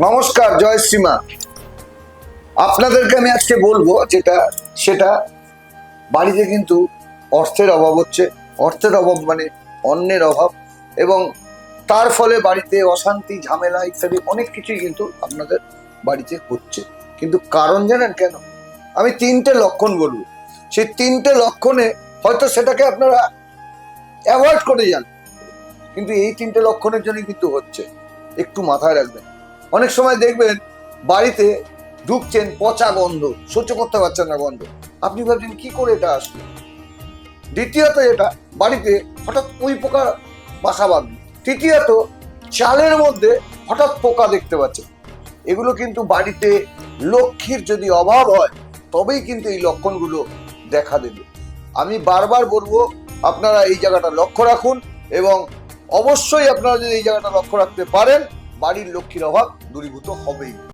নমস্কার, জয় শ্রীমা। আপনাদেরকে আমি আজকে বলবো সেটা বাড়িতে কিন্তু অর্থের অভাব হচ্ছে। অর্থের অভাব মানে অন্নের অভাব, এবং তার ফলে বাড়িতে অশান্তি, ঝামেলা ইত্যাদি অনেক কিছুই কিন্তু আপনাদের বাড়িতে হচ্ছে। কিন্তু কারণ জানেন কেন? আমি তিনটে লক্ষণ বলবো। সেই তিনটে লক্ষণে হয়তো সেটাকে আপনারা অ্যাভয়েড করে যান, কিন্তু এই তিনটে লক্ষণের জন্য কিন্তু হচ্ছে। একটু মাথায় রাখবেন। অনেক সময় দেখবেন বাড়িতে ঢুকছেন, পচা গন্ধ, সহ্য করতে পারছেন না গন্ধ। আপনি ভাবছেন কি করে এটা আসলো। দ্বিতীয়ত, এটা বাড়িতে হঠাৎ উই পোকা বাসা বাঁধবে। তৃতীয়ত, চালের মধ্যে হঠাৎ পোকা দেখতে পাচ্ছেন। এগুলো কিন্তু বাড়িতে লক্ষ্মীর যদি অভাব হয় তবেই কিন্তু এই লক্ষণগুলো দেখা দেবে। আমি বারবার বলবো, আপনারা এই জায়গাটা লক্ষ্য রাখুন, এবং অবশ্যই আপনারা যদি এই জায়গাটা লক্ষ্য রাখতে পারেন, বাড়ির লক্ষ্মীর অভাব দূরীভূত হবেই।